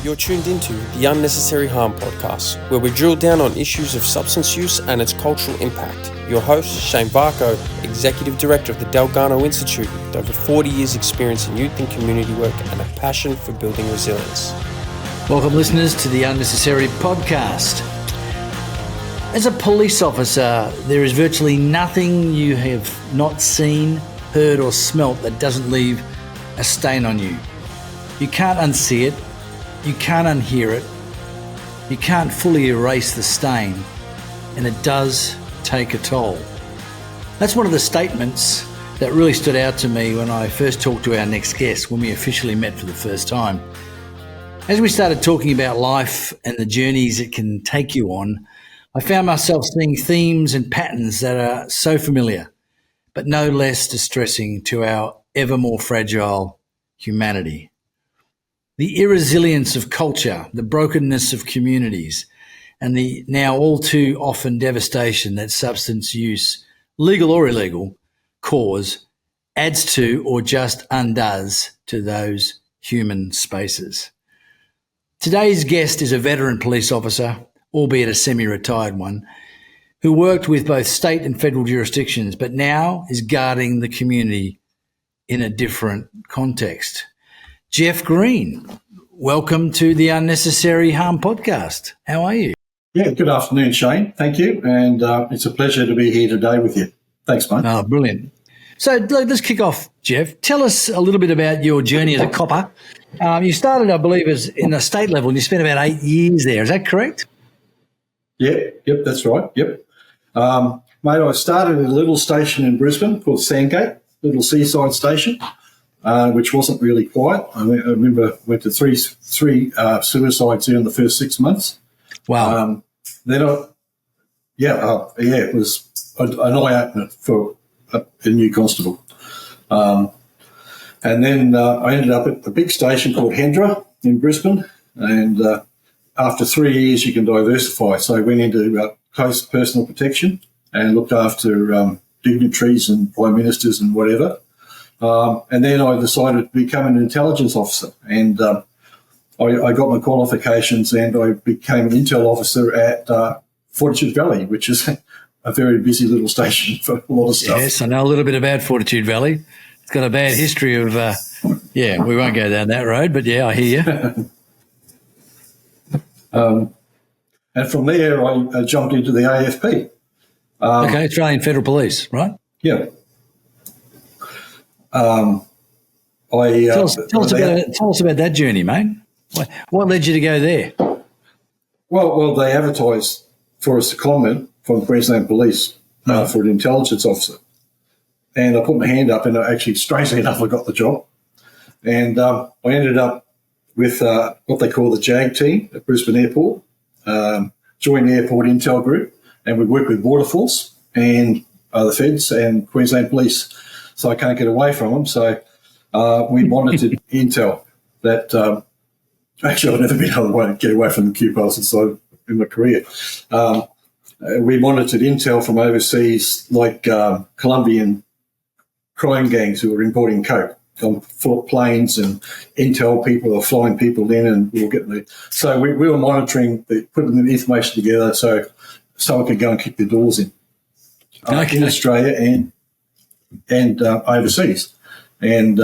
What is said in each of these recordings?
You're tuned into the Unnecessary Harm podcast, where we drill down on issues of substance use and its cultural impact. Your host, Shane Varco, Executive Director of the Delgado Institute, with over 40 years' experience in youth and community work and a passion for building resilience. Welcome, listeners, to the Unnecessary podcast. As a police officer, there is virtually nothing you have not seen, heard or smelt that doesn't leave a stain on you. You can't unsee it. You can't unhear it. You can't fully erase the stain, and it does take a toll. That's one of the statements that really stood out to me when I first talked to our next guest, when we officially met for the first time. As we started talking about life and the journeys it can take you on, I found myself seeing themes and patterns that are so familiar, but no less distressing to our ever more fragile humanity. The irresilience of culture, the brokenness of communities, and the now all too often devastation that substance use, legal or illegal, cause adds to or just undoes to those human spaces. Today's guest is a veteran police officer, albeit a semi-retired one, who worked with both state and federal jurisdictions, but now is guarding the community in a different context. Jeff Greene, welcome to the Unnecessary Harm podcast. How are you? Yeah, good afternoon, Shane. Thank you. And it's a pleasure to be here today with you. Thanks, mate. Oh, brilliant. So let's kick off, Jeff. Tell us a little bit about your journey as a copper. You started, I believe, as in the state level, and you spent about 8 years there. Is that correct? Yep, that's right. Yep. Mate, I started at a little station in Brisbane called Sandgate, little seaside station. Which wasn't really quiet. I remember went to three suicides there in the first 6 months. Wow. Then it was an eye-opener for a new constable. And then I ended up at the big station called Hendra in Brisbane. And after 3 years, you can diversify. So I went into close personal protection and looked after dignitaries and prime ministers and whatever. And then I decided to become an intelligence officer, and I got my qualifications, and I became an intel officer at Fortitude Valley, which is a very busy little station for a lot of stuff. Yes, I know a little bit about Fortitude Valley. It's got a bad history of, we won't go down that road, but yeah, I hear you. And from there, I jumped into the AFP. Okay, Australian Federal Police, right? Yeah. Tell us about that journey, mate. What led you to go there? Well, they advertised for a secondment from Queensland Police for an intelligence officer, and I put my hand up, and actually, strangely enough, I got the job, and I ended up with what they call the JAG team at Brisbane Airport, Joint Airport Intel Group, and we work with Border Force and the Feds and Queensland Police. So I can't get away from them. So we monitored intel that actually I've never been able to get away from the QPAL since in my career. We monitored intel from overseas, like Colombian crime gangs who were importing coke on planes, and intel people are flying people in, and we were getting the. So we were monitoring, putting the information together so someone could go and kick the doors in Australia and overseas. And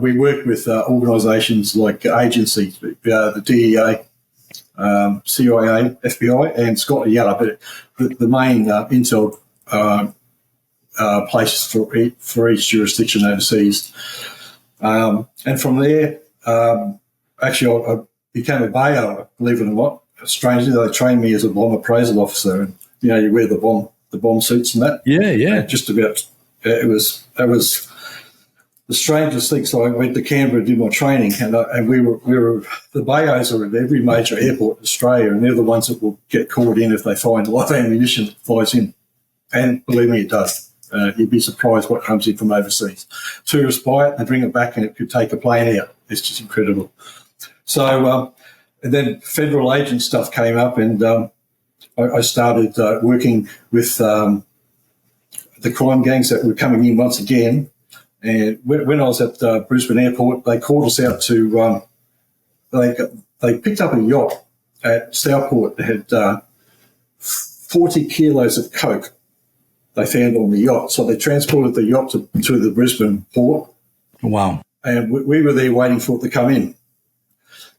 we work with organisations like agencies, the DEA, CIA, FBI, and Scotland Yard, but the main intel places for each jurisdiction overseas. And from there, actually, I became a bayo, believe it or not. Strangely, they trained me as a bomb appraisal officer, and you wear the bomb suits and that. Yeah. And just about. That was the strangest thing. So I went to Canberra to do my training, and we were the bayos are at every major airport in Australia, and they're the ones that will get caught in if they find a lot of ammunition that flies in. And believe me, it does. You'd be surprised what comes in from overseas. Tourists buy it, they bring it back, and it could take a plane out. It's just incredible. So and then federal agent stuff came up, and I started working with the crime gangs that were coming in once again. And when I was at Brisbane Airport, they called us out to they picked up a yacht at Southport that had 40 kilos of coke they found on the yacht. So they transported the yacht to the Brisbane port. Wow. And we were there waiting for it to come in.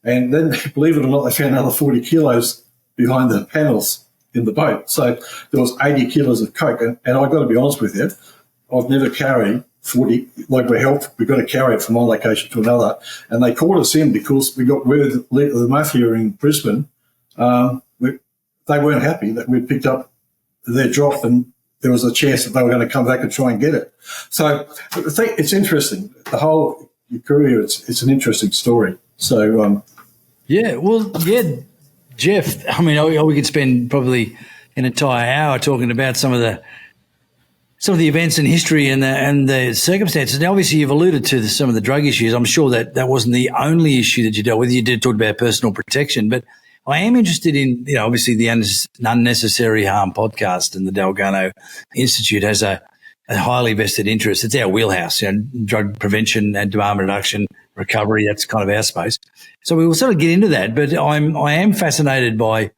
And then, believe it or not, they found another 40 kilos behind the panels in the boat. So there was 80 kilos of coke. And I've got to be honest with you, I've never carried 40, like we've got to carry it from one location to another. And they called us in because we got word that the mafia in Brisbane, they weren't happy that we'd picked up their drop and there was a chance that they were going to come back and try and get it. So I think it's interesting. The whole career, it's an interesting story. So, Jeff, I mean, we could spend probably an entire hour talking about some of the events in history and the circumstances. Now, obviously, you've alluded to some of the drug issues. I'm sure that wasn't the only issue that you dealt with. You did talk about personal protection, but I am interested in, obviously the Unnecessary Harm podcast, and the Delgado Institute has a highly vested interest. It's our wheelhouse, drug prevention and demand reduction, recovery. That's kind of our space. So we will sort of get into that, but I am fascinated by,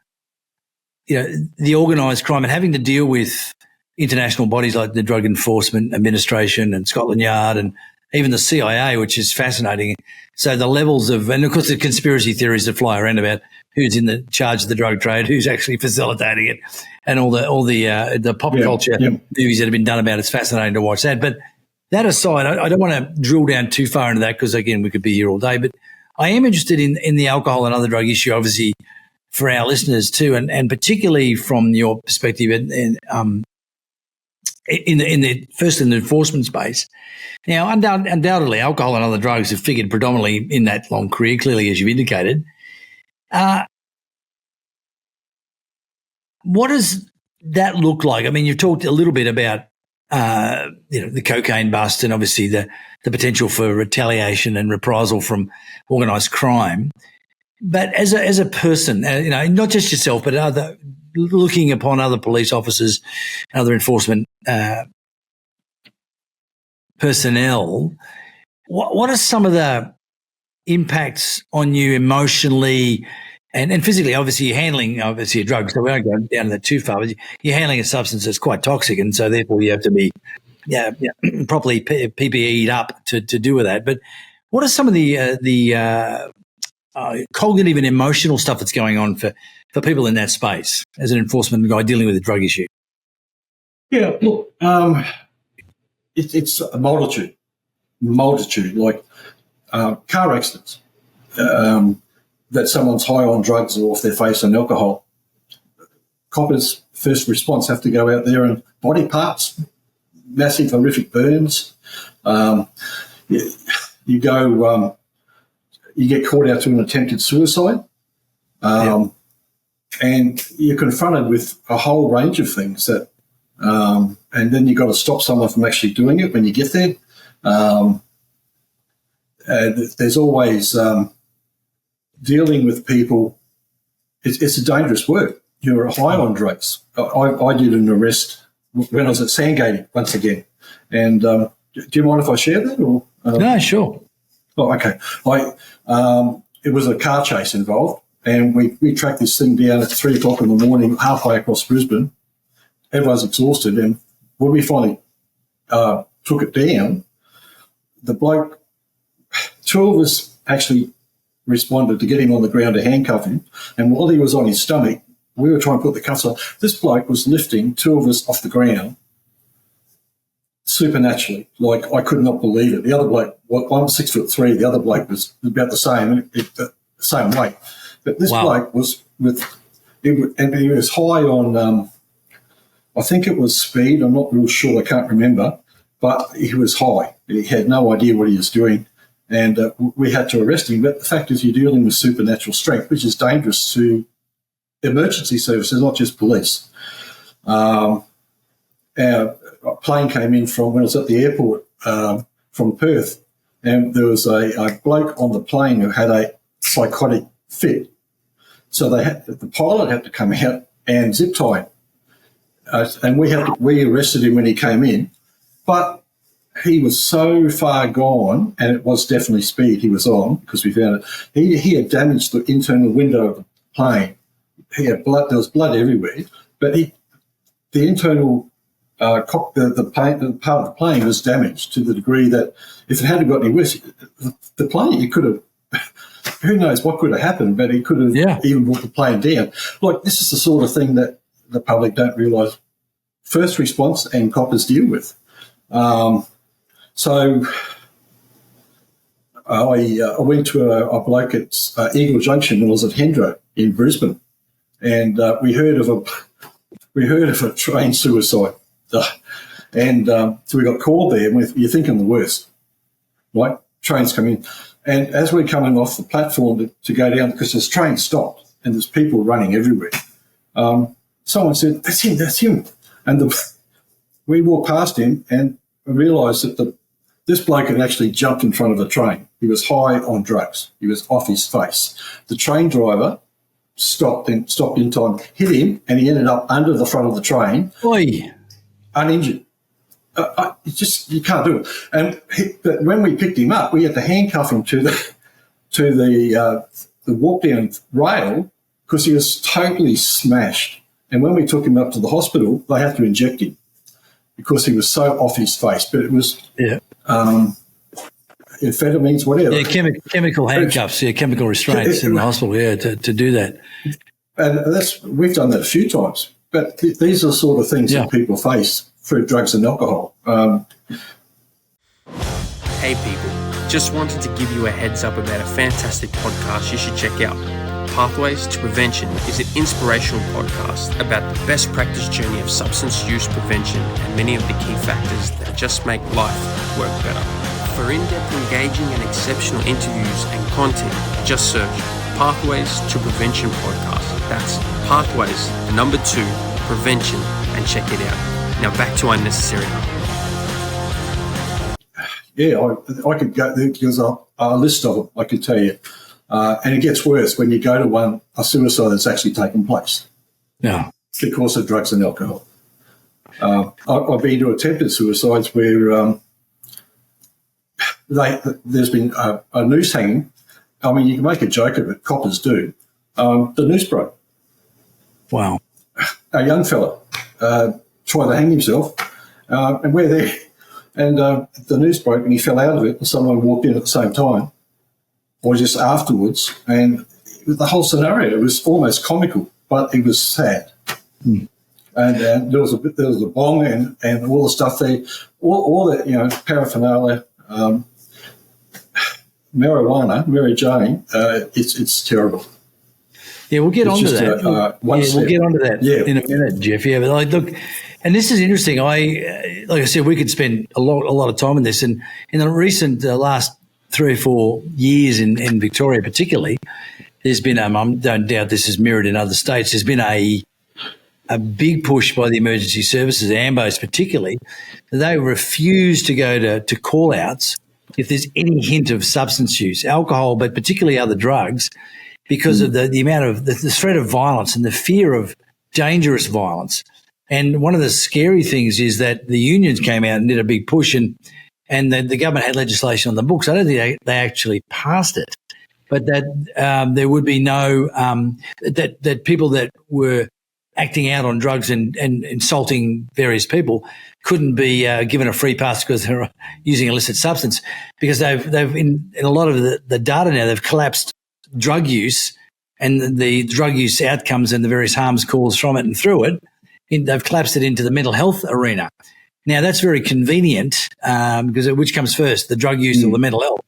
the organised crime and having to deal with international bodies like the Drug Enforcement Administration and Scotland Yard and even the CIA, which is fascinating. So the levels of, and of course the conspiracy theories that fly around about who's in the charge of the drug trade, who's actually facilitating it, and all the pop culture movies that have been done about it. It's fascinating to watch that. But that aside, I don't want to drill down too far into that because, again, we could be here all day. But I am interested in the alcohol and other drug issue, obviously, for our listeners too, and particularly from your perspective in the enforcement space. Now, undoubtedly, alcohol and other drugs have figured predominantly in that long career, clearly, as you indicated. What does that look like? I mean, you've talked a little bit about the cocaine bust and obviously the potential for retaliation and reprisal from organised crime. But as a person, not just yourself, but looking upon other police officers, other enforcement personnel, what are some of the impacts on you emotionally and physically? Obviously, you're handling a drug, so we don't go down that too far, but you're handling a substance that's quite toxic, and so therefore you have to be properly PPE'd up to deal with that. But what are some of the cognitive and emotional stuff that's going on for people in that space as an enforcement guy dealing with a drug issue? Yeah, look, it's a multitude, like car accidents, that someone's high on drugs or off their face on alcohol. Coppers' first response have to go out there and body parts, massive horrific burns. You get caught out to an attempted suicide, and you're confronted with a whole range of things that, and then you've got to stop someone from actually doing it when you get there. There's always dealing with people. It's a dangerous work. You're high on drugs. I did an arrest when I was at Sandgate once again. And do you mind if I share that? Or no, sure. Oh, okay. It was a car chase involved, and we tracked this thing down at 3 o'clock in the morning, halfway across Brisbane. Everyone's exhausted, and when we finally took it down, the bloke, 2 of us actually responded to get him on the ground to handcuff him, and while he was on his stomach, we were trying to put the cuffs on. This bloke was lifting 2 of us off the ground supernaturally. Like, I could not believe it. The other bloke, I'm 6'3", the other bloke was about the same weight. But this bloke was and he was high on, I think it was speed. I'm not real sure. I can't remember. But he was high. He had no idea what he was doing. And we had to arrest him. But the fact is, you're dealing with supernatural strength, which is dangerous to emergency services, not just police. Our plane came in when I was at the airport from Perth, and there was a bloke on the plane who had a psychotic fit. So the pilot had to come out and zip tie him. And we arrested him when he came in. But he was so far gone, and it was definitely speed he was on because we found it. He had damaged the internal window of the plane. He had blood. There was blood everywhere, but the internal the part of the plane was damaged to the degree that if it hadn't got any worse, the plane, it could have. Who knows what could have happened, but he could have even brought the plane down. Like, this is the sort of thing that the public don't realise first response and coppers deal with. So I went to a bloke at Eagle Junction when I was at Hendro in Brisbane, and we heard of a train suicide, and so we got called there. And you're thinking the worst, right? Trains come in. And as we're coming off the platform to go down, because this train stopped and there's people running everywhere, someone said, that's him. And we walked past him and realised that this bloke had actually jumped in front of the train. He was high on drugs. He was off his face. The train driver stopped in time, hit him, and he ended up under the front of the train, uninjured. You can't do it. But when we picked him up, we had to handcuff him to the walk down rail because he was totally smashed. And when we took him up to the hospital, they had to inject him because he was so off his face. But it was amphetamines, whatever. Yeah, chemical handcuffs, chemical restraints in the hospital, to do that. And we've done that a few times. But these are the sort of things that people face through drugs and alcohol. Hey people, just wanted to give you a heads up about a fantastic podcast you should check out. Pathways to Prevention is an inspirational podcast about the best practice journey of substance use prevention and many of the key factors that just make life work better. For in-depth, engaging and exceptional interviews and content, just search Pathways to Prevention podcast. That's Pathways, 2, Prevention, and check it out. Now back to Unnecessary Harm. Yeah, I could go, there's a list of them, I could tell you. And it gets worse when you go to a suicide that's actually taken place. Yeah. Because of drugs and alcohol. I've been to attempted suicides where there's been a noose hanging. I mean, you can make a joke of it, coppers do. The noose broke. Wow. A young fella tried to hang himself, and we're there. And the noose broke and he fell out of it, and someone walked in at the same time, or just afterwards. And the whole scenario was almost comical, but it was sad. And there was a bong and all the stuff there, all that, paraphernalia, marijuana, Mary Jane. It's terrible. Yeah, we'll get onto that. We'll get onto that in a minute, Jeff. Yeah, but look, and this is interesting. Like I said, we could spend a lot of time on this. And in the recent last 3 or 4 years in Victoria, particularly, there's been I don't doubt this is mirrored in other states. There's been a big push by the emergency services, AMBOs particularly. They refuse to go to call-outs if there's any hint of substance use, alcohol, but particularly other drugs, because of the amount of the threat of violence and the fear of dangerous violence. And one of the scary things is that the unions came out and did a big push, and the government had legislation on the books. I don't think they actually passed it, but that there would be no that people that were acting out on drugs and insulting various people couldn't be given a free pass because they're using illicit substance, because they've in a lot of the data now, they've collapsed drug use and the drug use outcomes and the various harms caused from it and through it. They've collapsed it into the mental health arena. Now, that's very convenient because which comes first, the drug use or the mental health?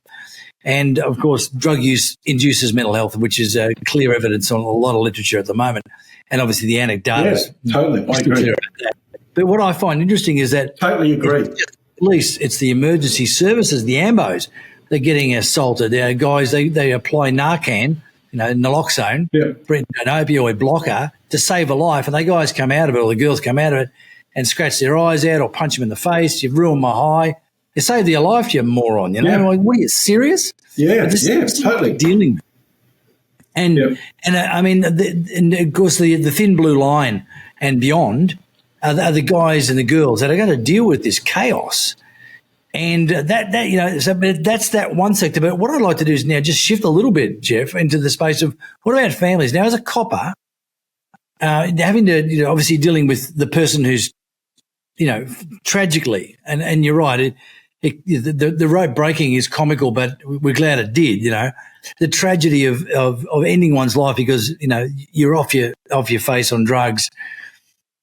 And, of course, drug use induces mental health, which is clear evidence on a lot of literature at the moment. And, obviously, the anecdote. Yeah, totally. I agree. But what I find interesting is that totally agree. At least it's the emergency services, the AMBOs, they're getting assaulted. Guys, they apply Narcan, naloxone, an opioid blocker to save a life, and the guys come out of it, or the girls come out of it and scratch their eyes out or punch them in the face. You've ruined my high. They saved your life, you moron. Like, what are you, serious? Yeah, totally. Dealing with. And I mean, and of course, the thin blue line and beyond are the guys and the girls that are going to deal with this chaos. And but that's that one sector. But what I'd like to do is now just shift a little bit, Jeff, into the space of what about families? Now, as a copper, having to, obviously dealing with the person who's, tragically, and you're right, the road breaking is comical, but we're glad it did, the tragedy of ending one's life because, you're off your face on drugs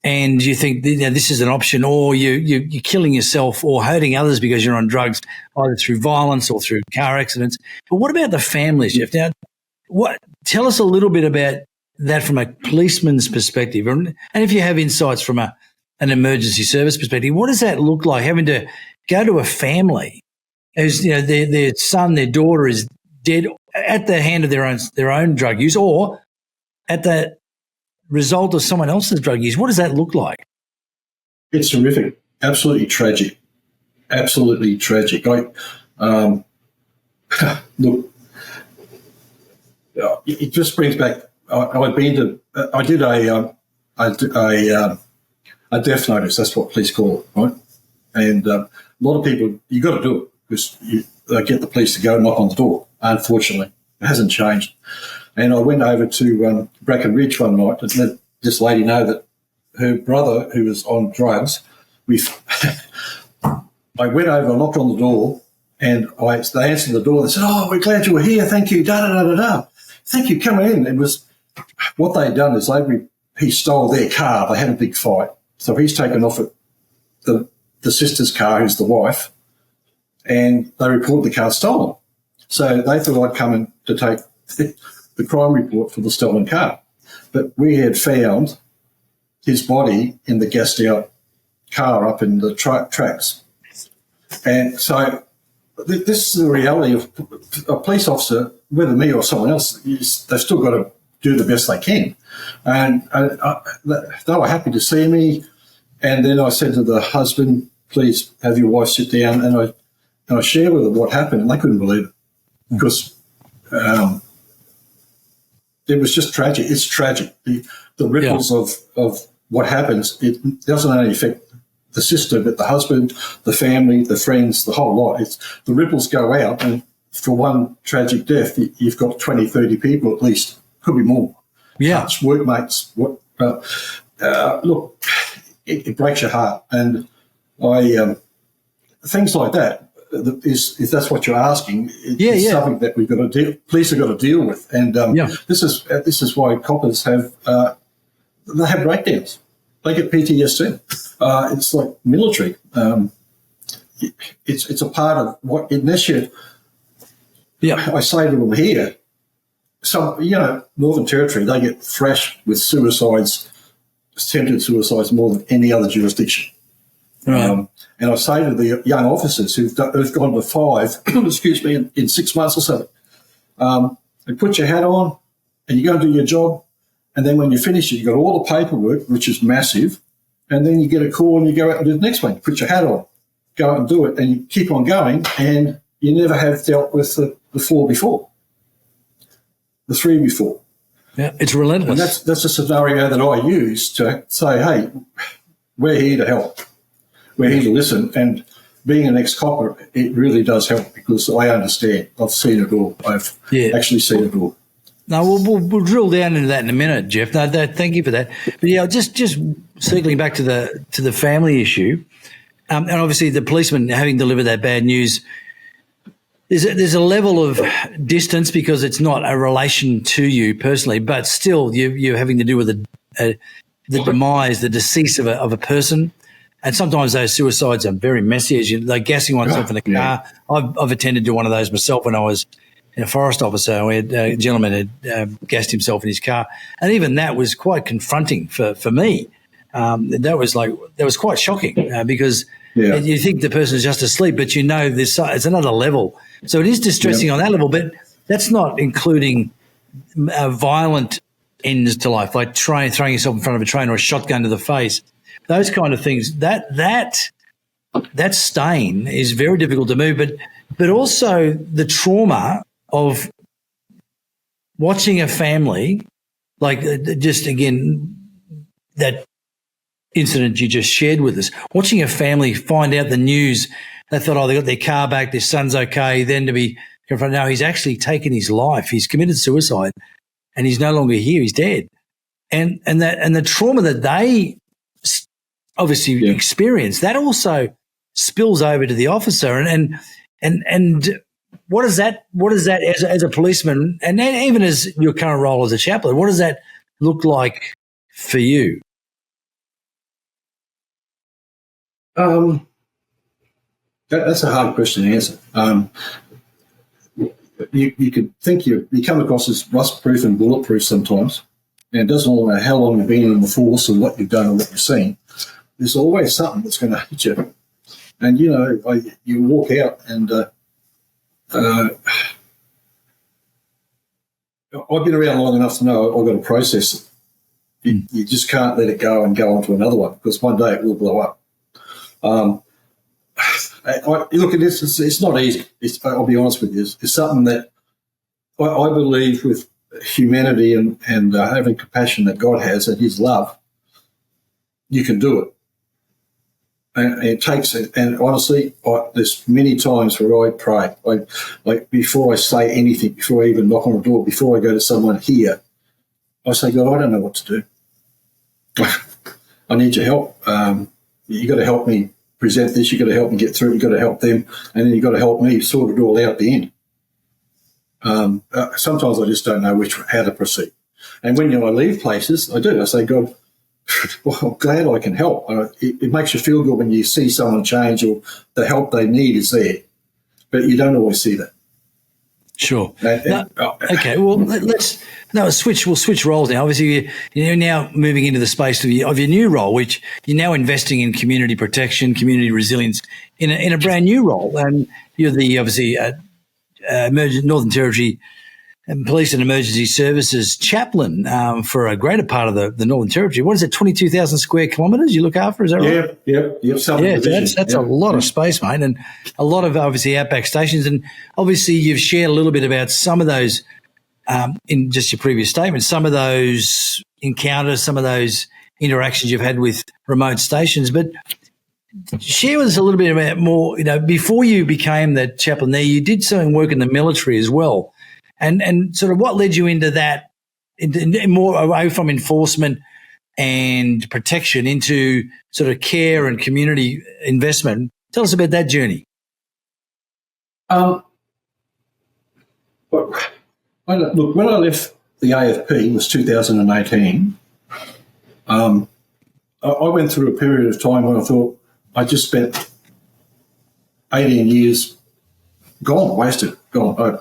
and you think, this is an option, or you're killing yourself or hurting others because you're on drugs, either through violence or through car accidents. But what about the families, Jeff? Now, tell us a little bit about that from a policeman's perspective, and if you have insights from an emergency service perspective, what does that look like, having to go to a family who's, their son, their daughter is dead at the hand of their own drug use, or at the result of someone else's drug use? What does that look like? It's horrific. Absolutely tragic. Absolutely tragic. Look, it just brings back. I did a death notice. That's what police call it, right? And a lot of people, you got to do it because they get the police to go knock on the door. Unfortunately, it hasn't changed. And I went over to Bracken Ridge one night and let this lady know that her brother, who was on drugs, I went over, I knocked on the door, and they answered the door. They said, "Oh, we're glad you were here. Thank you. Da da da da da. Thank you. Come in." It was what they'd done is he stole their car. They had a big fight, so he's taken off at the sister's car, who's the wife, and they reported the car stolen. So they thought I'd come in to take the crime report for the stolen car. But we had found his body in the gassed-out car up in the tracks. And so this is the reality of a police officer, whether me or someone else, they've still got to do the best they can. And they were happy to see me. And then I said to the husband, "Please have your wife sit down." And I shared with them what happened, and they couldn't believe it because it was just tragic. It's tragic. The ripples of what happens, it doesn't only affect the sister, but the husband, the family, the friends, the whole lot. The ripples go out, and for one tragic death, you've got 20, 30 people at least, could be more. Yeah. It's workmates. Look, it breaks your heart. And things like that, if that's what you're asking, it's something that we've got to deal. Police have got to deal with, and this is why coppers have breakdowns. They get PTSD. It's like military. It's a part of what. Unless you, I say to them here, Northern Territory, they get thrashed with suicides, attempted suicides more than any other jurisdiction. Right. And I say to the young officers who've gone to 5, in 6 months or so, you put your hat on and you go and do your job, and then when you finish it, you've got all the paperwork, which is massive, and then you get a call and you go out and do the next one. Put your hat on, go out and do it, and you keep on going, and you never have dealt with the 4 before, the 3 before. Yeah, it's relentless. And that's a scenario that I use to say, hey, we're here to help. We're here to listen, and being an ex-copper, it really does help because I understand. I've seen it all. I've actually seen it all. No, we'll drill down into that in a minute, Jeff. No, thank you for that. But just circling back to the family issue, and obviously the policeman having delivered that bad news, there's a level of distance because it's not a relation to you personally, but still you're having to do with the demise, the decease of a person. And sometimes those suicides are very messy, they're gassing oneself in the car. I've attended to one of those myself when I was a forest officer. We had a gentleman had gassed himself in his car, and even that was quite confronting for me. That was quite shocking because you think the person is just asleep, but it's another level. So it is distressing on that level, but that's not including violent ends to life, like throwing yourself in front of a train or a shotgun to the face. Those kind of things, that stain is very difficult to move, but also the trauma of watching a family, like just again, that incident you just shared with us, watching a family find out the news, they thought, oh, they got their car back, their son's okay, then to be confronted, no, he's actually taken his life. He's committed suicide and he's no longer here. He's dead. And the trauma that they obviously experience, that also spills over to the officer. And what does that as a policeman, and even as your current role as a chaplain, what does that look like for you? That's a hard question to answer. You could think you come across as rust-proof and bulletproof sometimes, and it doesn't matter how long you've been in the force or what you've done or what you've seen. There's always something that's going to hit you. And, you walk out and I've been around long enough to know I've got to process it. You just can't let it go and go on to another one, because one day it will blow up. Look at this, it's not easy. I'll be honest with you. It's something that I believe, with humanity and having compassion that God has and his love, you can do it. And it takes it. And honestly, there's many times where I pray. Like before I say anything, before I even knock on the door, before I go to someone here, I say, God, I don't know what to do. I need your help. You got to help me present this. You got to help me get through it. You got to help them, and then you got to help me sort it all out at the end. Sometimes I just don't know how to proceed. And when I leave places, I do. I say, God, well, I'm glad I can help. It makes you feel good when you see someone change or the help they need is there, but you don't always see that. Sure. Okay. Well, we'll switch roles now. Obviously, you're now moving into the space of your new role, which you're now investing in community protection, community resilience in a brand new role. And you're the obviously Northern Territory Police and Emergency Services chaplain for a greater part of the Northern Territory. What is it, 22,000 square kilometres you look after? Is that right? Yeah. That's a lot of space, mate, and a lot of obviously outback stations. And obviously you've shared a little bit about some of those in just your previous statement, some of those encounters, some of those interactions you've had with remote stations. But share with us a little bit about more, before you became the chaplain there, you did some work in the military as well. And sort of what led you into that, into more away from enforcement and protection into sort of care and community investment? Tell us about that journey. Look, when I left the AFP, it was 2018, I went through a period of time when I thought I just spent 18 years wasted. I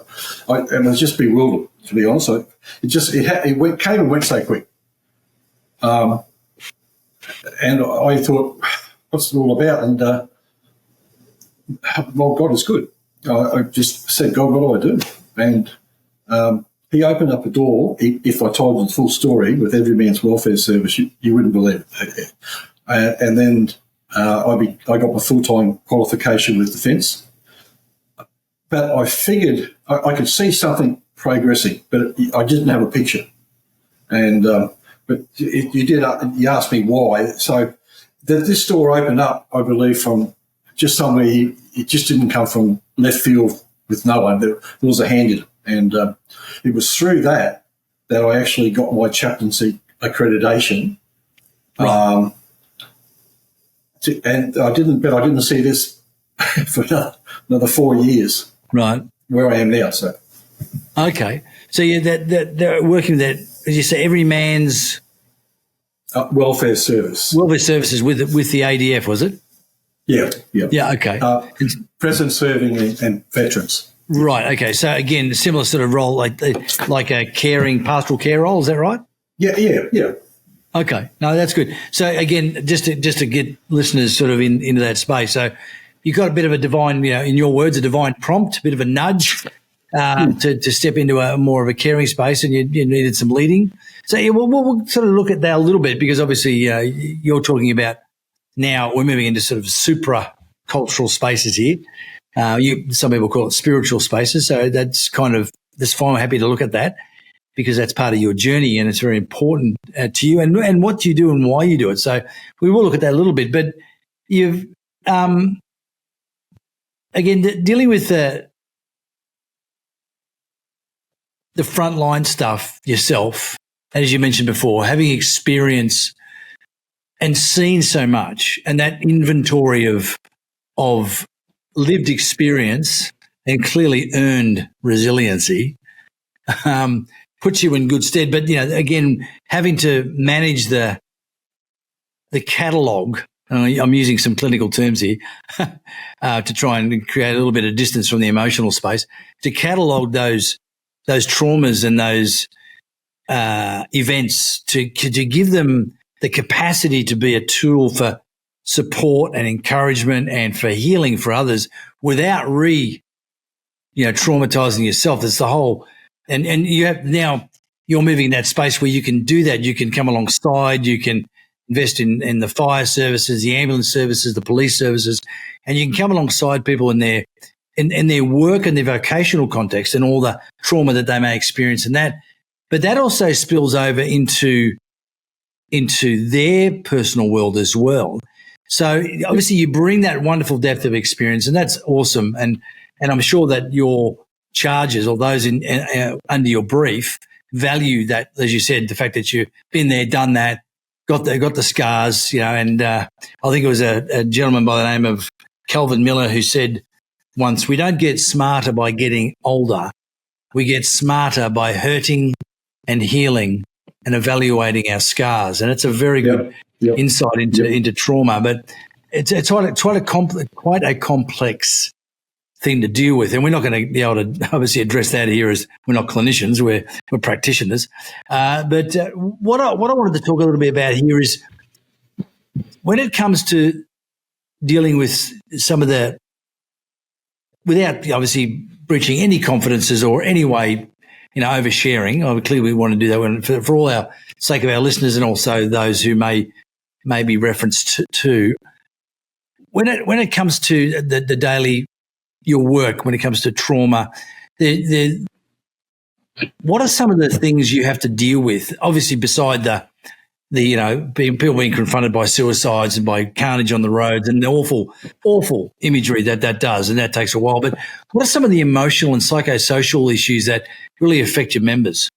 was just bewildered, to be honest. It came and went so quick. And I thought, what's it all about? And, well, God is good. I just said, God, what do I do? And he opened up a door. If I told you the full story with Every Man's Welfare Service, you wouldn't believe it. And then I got my full-time qualification with Defence. But I figured I could see something progressing, but I didn't have a picture. And but you asked me why. So this door opened up, I believe, from just somewhere. It just didn't come from left field with no one. There was a hand in it. And it was through that I actually got my chaplaincy accreditation. Right. And I didn't see this for another 4 years. Right. Where I am now, so. Okay. So they're working with that, as you say, Every Man's Welfare Service. Welfare Services with the ADF, was it? Yeah. Yeah, okay. Present serving and veterans. Right, okay. So again, a similar sort of role, like a caring, pastoral care role, is that right? Yeah. Okay. No, that's good. So again, just to get listeners sort of into that space. So you got a bit of a divine, in your words, a divine prompt, a bit of a nudge to step into a more of a caring space, and you needed some leading. So we'll sort of look at that a little bit, because obviously you're talking about now we're moving into sort of supra-cultural spaces here. Some people call it spiritual spaces, so that's fine. I'm happy to look at that. because that's part of your journey and it's very important to you and what you do and why you do it. So we will look at that a little bit. But you've, again, dealing with the frontline stuff yourself, as you mentioned before, having experience and seen so much, and that inventory of lived experience and clearly earned resiliency puts you in good stead. But, again, having to manage the catalogue, I'm using some clinical terms here to try and create a little bit of distance from the emotional space, to catalogue those traumas and those events, to give them the capacity to be a tool for support and encouragement and for healing for others without traumatizing yourself. That's the whole, and you have now, you're moving in that space where you can do that. You can come alongside, you can invest in the fire services, the ambulance services, the police services, and you can come alongside people in their work and their vocational context and all the trauma that they may experience in that. But that also spills over into their personal world as well. So obviously you bring that wonderful depth of experience, and that's awesome. And I'm sure that your charges or those under your brief value that, as you said, the fact that you've been there, done that, got the scars, and I think it was a gentleman by the name of Calvin Miller who said once, we don't get smarter by getting older. We get smarter by hurting and healing and evaluating our scars. And it's a very good insight into trauma, but it's quite a complex thing to deal with. And we're not going to be able to obviously address that here, as we're not clinicians, we're practitioners. But what I wanted to talk a little bit about here is when it comes to dealing with some of the, without obviously breaching any confidences or any way, oversharing. Clearly we want to do that for all our sake of our listeners and also those who may be referenced to. When it comes to the daily, your work, when it comes to trauma, what are some of the things you have to deal with? Obviously, beside the people being confronted by suicides and by carnage on the roads and the awful imagery that does, and that takes a while. But what are some of the emotional and psychosocial issues that really affect your members?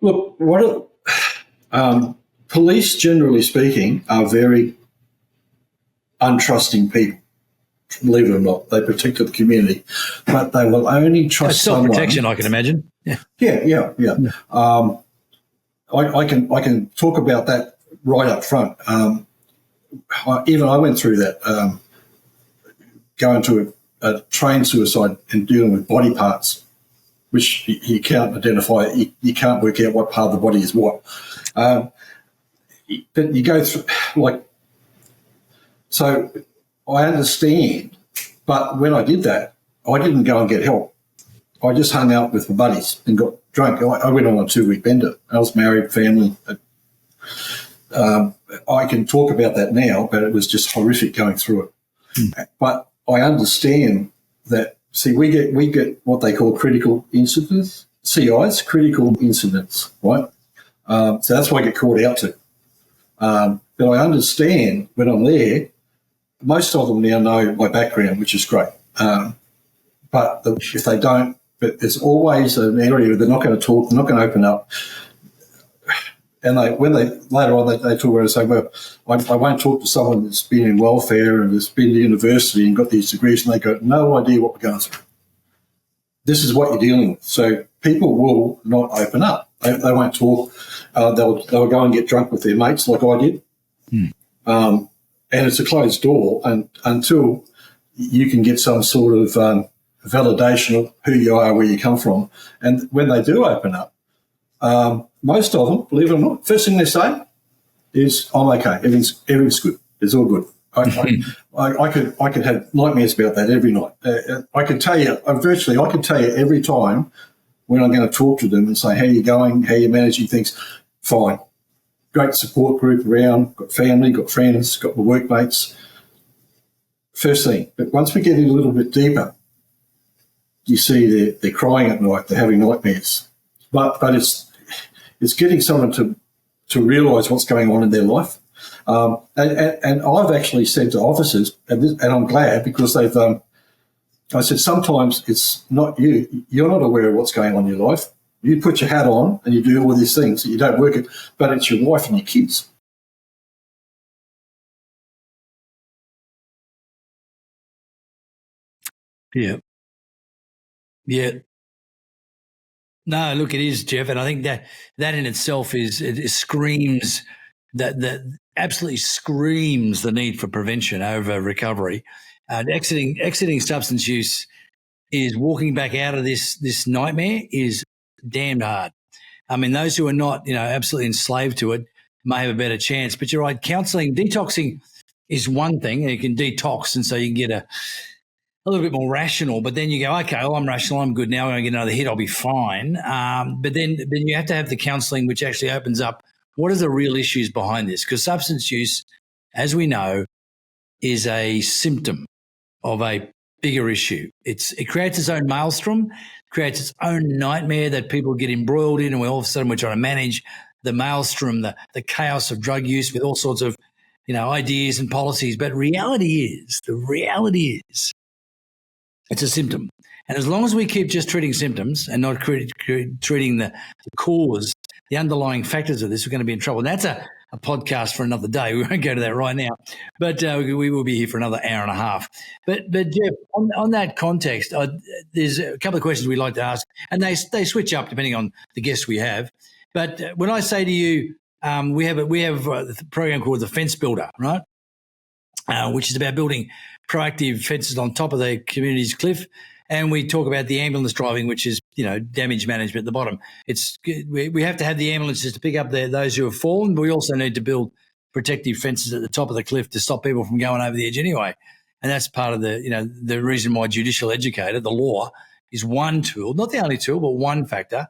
Look, police, generally speaking, are very untrusting people. Believe it or not, they protect the community, but they will only trust someone. Self-protection, I can imagine. Yeah. I can talk about that right up front. I went through that, going to a train suicide and dealing with body parts, which you can't identify. You can't work out what part of the body is what. But you go through, so I understand, but when I did that, I didn't go and get help. I just hung out with my buddies and got drunk. I went on a 2-week bender. I was married, family. I can talk about that now, but it was just horrific going through it. But I understand that. See, we get what they call critical incidents, CIs, critical incidents, right? So that's what I get called out to. But I understand when I'm there, most of them now know my background, which is great. But if they don't, but there's always an area where they're not going to talk, they're not going to open up. And later on they talk where they say, well, I won't talk to someone that's been in welfare and has been to university and got these degrees, and they got no idea what we're going through. This is what you're dealing with. So people will not open up. They won't talk. They'll go and get drunk with their mates like I did. And it's a closed door until you can get some sort of validation of who you are, where you come from. And when they do open up, most of them, believe it or not, first thing they say is, I'm okay, everything's good, it's all good. I could have nightmares about that every night. I can tell you, I can tell you every time when I'm going to talk to them and say, how are you going, how are you managing things? Fine. Great support group around, got family, got friends, got my workmates. First thing. But once we get in a little bit deeper, you see they're crying at night, they're having nightmares. But it's getting someone to realise what's going on in their life. And I've actually said to officers, and I'm glad, because they've I said, sometimes it's not you. You're not aware of what's going on in your life. You put your hat on and you do all these things. You don't work it, but it's your wife and your kids. Yeah. Yeah. No, look, it is, Jeff, and I think that in itself it screams that absolutely screams the need for prevention over recovery. Exiting substance use is walking back out of this nightmare is damned hard. I mean, those who are not, absolutely enslaved to it may have a better chance. But you're right, counselling, detoxing is one thing, and you can detox, and so you can get a little bit more rational, but then you go, okay, well, I'm rational, I'm good now, I'm going to get another hit, I'll be fine. But then you have to have the counselling, which actually opens up what are the real issues behind this? Because substance use, as we know, is a symptom of a bigger issue. It creates its own maelstrom, creates its own nightmare that people get embroiled in, and all of a sudden we're trying to manage the maelstrom, the chaos of drug use with all sorts of, ideas and policies. But the reality is, it's a symptom. And as long as we keep just treating symptoms and not treating the cause, the underlying factors of this, we're going to be in trouble. And that's a podcast for another day. We won't go to that right now. But we will be here for another hour and a half. But Jeff, on that context, there's a couple of questions we'd like to ask. And they switch up depending on the guests we have. But when I say to you, we have a program called the Fence Builder, right? Which is about building proactive fences on top of the community's cliff. And we talk about the ambulance driving, which is, damage management at the bottom. We have to have the ambulances to pick up those who have fallen, but we also need to build protective fences at the top of the cliff to stop people from going over the edge anyway. And that's part of the reason why judicial educator, the law, is one tool, not the only tool, but one factor.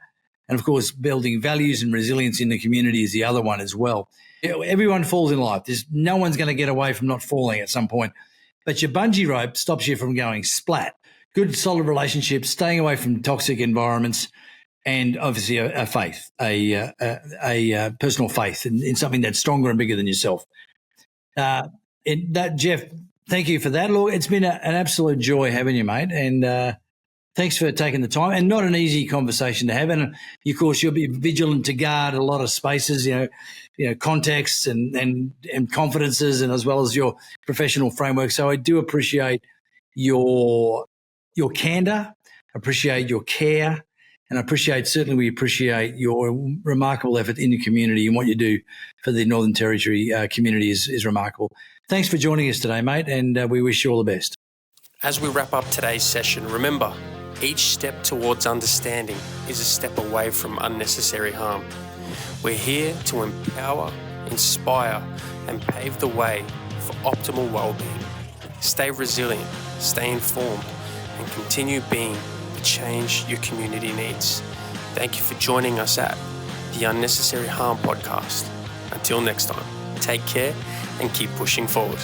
And, of course, building values and resilience in the community is the other one as well. Everyone falls in life. No one's going to get away from not falling at some point. But your bungee rope stops you from going splat. Good, solid relationships, staying away from toxic environments, and obviously a faith, a personal faith in something that's stronger and bigger than yourself. Jeff, thank you for that. Look, it's been an absolute joy having you, mate, and thanks for taking the time. And not an easy conversation to have. And of course, you'll be vigilant to guard a lot of spaces, contexts and confidences, and as well as your professional framework. So I do appreciate your candor, appreciate your care, and certainly we appreciate your remarkable effort in the community, and what you do for the Northern Territory community is remarkable. Thanks for joining us today, mate, and we wish you all the best. As we wrap up today's session, remember, each step towards understanding is a step away from unnecessary harm. We're here to empower, inspire, and pave the way for optimal well-being. Stay resilient, stay informed, and continue being the change your community needs. Thank you for joining us at the Unnecessary Harm Podcast. Until next time, take care and keep pushing forward.